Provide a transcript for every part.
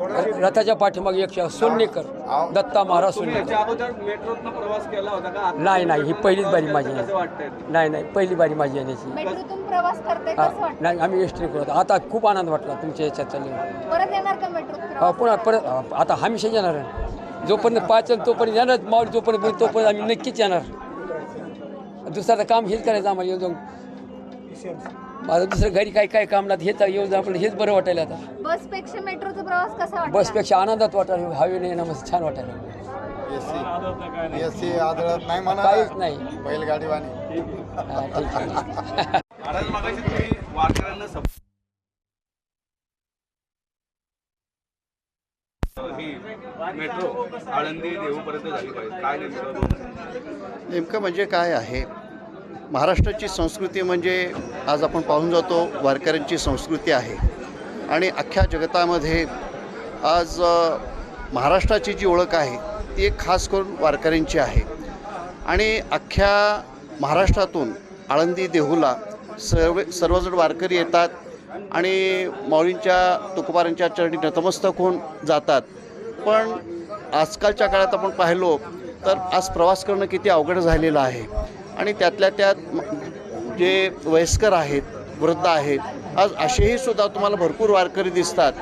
रथाच्या पाठीमागे एक सोन्नेकर, दत्ता महाराज सोन्नेकर. अगोदर मेट्रोतनं प्रवास केला होता का? नाही ही पहिलीच बारी माझी आहे. वाटतंय नाही पहिली बारी माझी येण्याची. मेट्रोतून प्रवास करताय कसं वाटतं? नाही आम्ही एस टी करतो. आता खूप आनंद वाटला तुमच्या याच्यात चालले. परत येणार का मेट्रोत प्रवास? पुन्हा परत आता हमेशा येणार आहे. जोपर्यंत पाचन तोपर्यंत येणार, माऊली जोपर्यंत बोलतो तोपर्यंत आम्ही नक्कीच येणार. दुसरं काम हेच करायचं आम्हाला येऊन जाऊन. माझं दुसरं घरी काय काम नाही, हेच येऊन जाऊन आपल्याला हेच बरं वाटायला. आता बसपेक्षा मेट्रोचा प्रवास कसा वाटतो? बसपेक्षा आनंदात वाटायला, हवेने येणं मस्त छान वाटायला. एसी आदळत नाही म्हणा, काहीच नाही. बैलगाडी वाणी. हा, ठीक आहे. महाराज मगाशी तुम्ही वारकऱ्यांना ही मेट्रो आळंदी देहूपर्यंत झाली पाहिजे, काय नेमकं म्हणजे काय आहे, महाराष्ट्राची संस्कृती म्हणजे आज आपण पाहून जातो वारकऱ्यांची संस्कृती आहे. आणि अख्ख्या जगतामध्ये आज महाराष्ट्राची जी ओळख आहे ती एक खास करून वारकऱ्यांची आहे. आणि अख्ख्या महाराष्ट्रातून आळंदी देहूला सर्वजण वारकरी येतात आणि माऊलींच्या तुकोबारांच्या चरणी नतमस्तक होऊन जातात. पण आजकालच्या काळात आपण पाहिलो तर आज प्रवास करणं किती अवघड झालेलं आहे. आणि त्यातल्या त्यात जे वयस्कर आहेत, वृद्ध आहेत, आज असेही सुद्धा तुम्हाला भरपूर वारकरी दिसतात.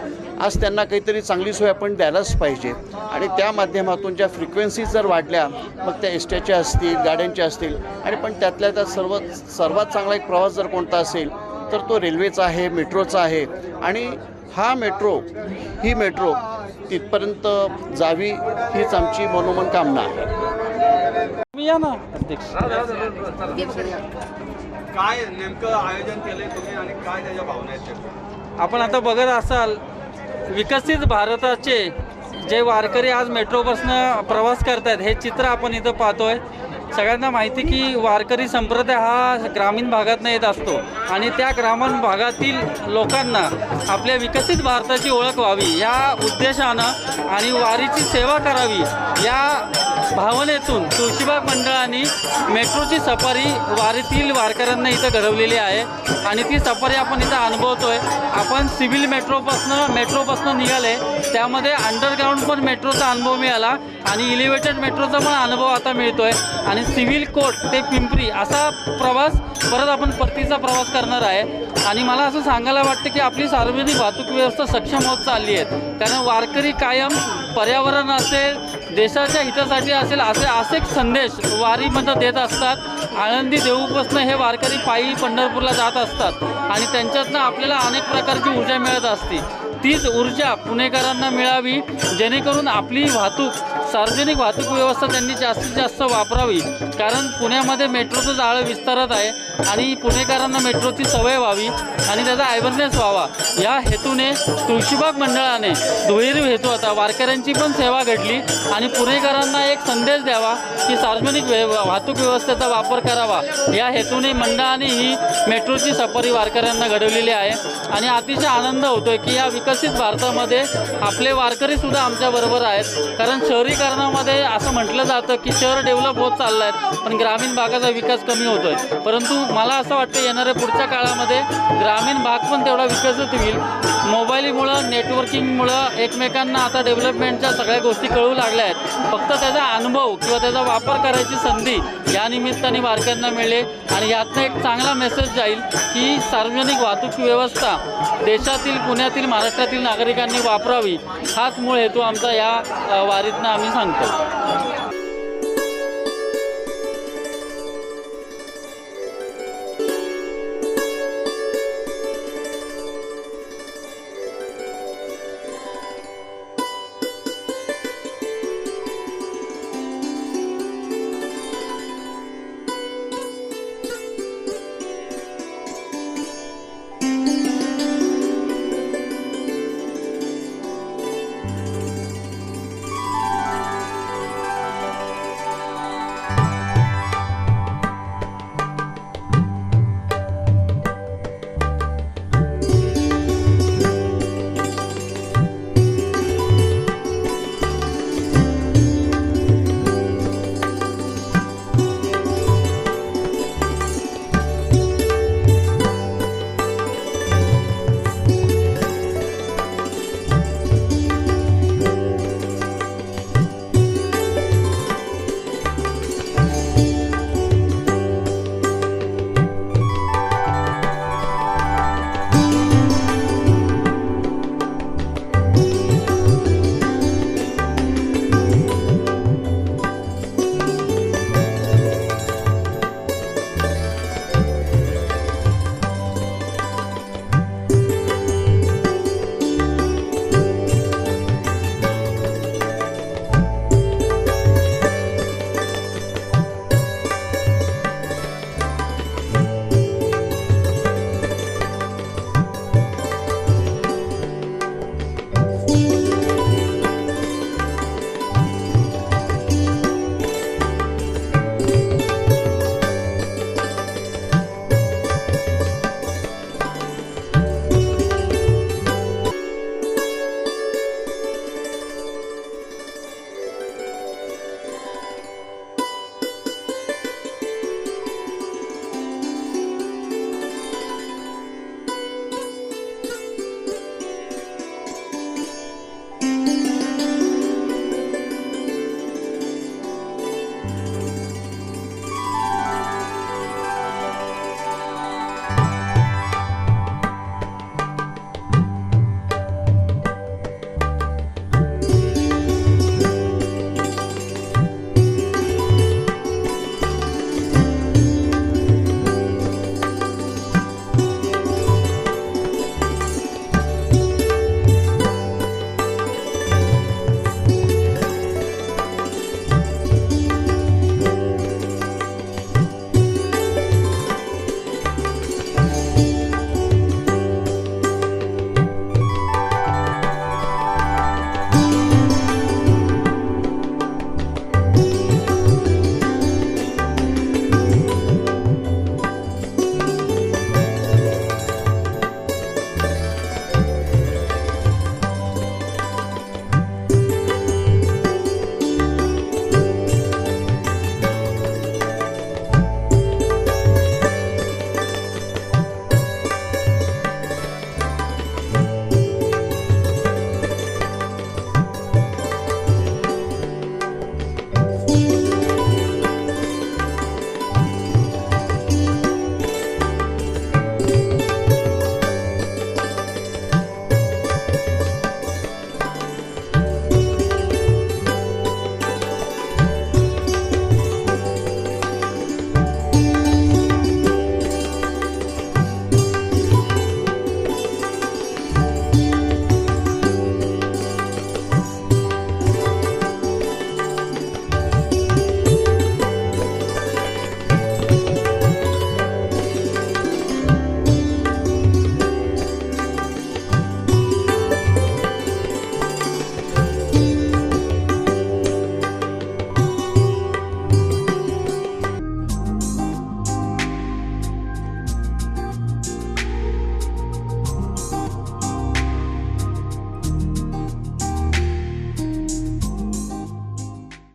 आज त्यांना काहीतरी चांगली सोय आपण द्यायलाच पाहिजे. आणि त्या माध्यमातून ज्या फ्रिक्वेन्सीज जर वाढल्या, मग त्या एसट्याच्या असतील, गाड्यांच्या असतील, आणि पण त्यातल्या त्यात सर्वात चांगला एक प्रवास जर कोणता असेल तर तो रेल्वेचा आहे, मेट्रोचा आहे. आणि ही मेट्रो तिथपर्यंत जावी हीच आमची मनोमन कामना आहे. काय नेमकं आयोजन केलंय तुम्ही आणि काय त्याच्या भावना आहेत? आपण आता बघत असाल विकसित भारताचे जे वारकरी आज मेट्रोबसनं प्रवास करतात हे चित्र आपण इथं पाहतोय. सगळ्यांना माहिती की वारकरी संप्रदाय हा ग्रामीण भागातनं येत असतो आणि त्या ग्रामीण भागातील लोकांना आपल्या विकसित भारताची ओळख व्हावी या उद्देशानं आणि वारीची सेवा करावी या भावनेतून तुळशीबाग मंडळाने मेट्रोची सफारी वारीतील वारकऱ्यांना इथं घडवलेली आहे. आणि ती सफारी आपण इथं अनुभवतोय. आपण सिव्हिल मेट्रोपासनं निघाले, त्यामध्ये अंडरग्राऊंड पण मेट्रोचा अनुभव मिळाला आणि इलिव्हेटेड मेट्रोचा पण अनुभव आता मिळतोय. आणि सिव्हिल कोर्ट ते पिंपरी असा प्रवास परत आपण परतीचा प्रवास करणार आहे. आणि मला असं सांगायला वाटतं की आपली सार्वजनिक वाहतूक व्यवस्था सक्षम होत चालली आहे. कारण वारकरी कायम पर्यावरण असेल, देशाच्या हितासाठी असेल असे संदेश वारीमध्ये देत असतात. आळंदी देहूपासून हे वारकरी पायी पंढरपूरला जात असतात आणि त्यांच्यातनं आपल्याला अनेक प्रकारची ऊर्जा मिळत असते. तीच ऊर्जा पुणेकरांना मिळावी जेणेकरून आपली सार्वजनिक वाहतूक व्यवस्था त्यांनी जास्तीत जास्त वापरावी. कारण पुण्यामध्ये मेट्रोचं जाळं विस्तारत आहे आणि पुणेकरांना मेट्रोची सवय व्हावी आणि त्याचा अवेअरनेस व्हावा या हेतूने तुळशीबाग मंडळाने दुहेरी हेतू होता. वारकऱ्यांची पण सेवा घडली आणि पुणेकरांना एक संदेश द्यावा की सार्वजनिक वाहतूक व्यवस्थेचा वापर करावा या हेतूने मंडळाने ही मेट्रोची सफारी वारकऱ्यांना घडवलेली आहे. आणि अतिशय आनंद होतोय की या विकसित भारतामध्ये आपले वारकरीसुद्धा आमच्याबरोबर आहेत. कारण शहरीकरणामध्ये असं म्हटलं जातं की शहर डेव्हलप होत चाललं आहे पण ग्रामीण भागाचा विकास कमी होतोय. परंतु मला असं वाटतं येणाऱ्या पुढच्या काळामध्ये ग्रामीण भाग पण तेवढा विकसित होईल. मोबाईलमुळं, नेटवर्किंगमुळं एकमेकांना आता डेव्हलपमेंटच्या सगळ्या गोष्टी कळू लागल्या आहेत. फक्त त्याचा अनुभव किंवा त्याचा वापर करायची संधी या निमित्ताने वारकऱ्यांना मिळेल. आणि यातनं एक चांगला मेसेज जाईल की सार्वजनिक वाहतूक व्यवस्था देशातील, पुण्यातील, महाराष्ट्रातील नागरिकांनी वापरावी. हाच मूळ हेतू आमचा या वारीतनं आम्ही सांगतो.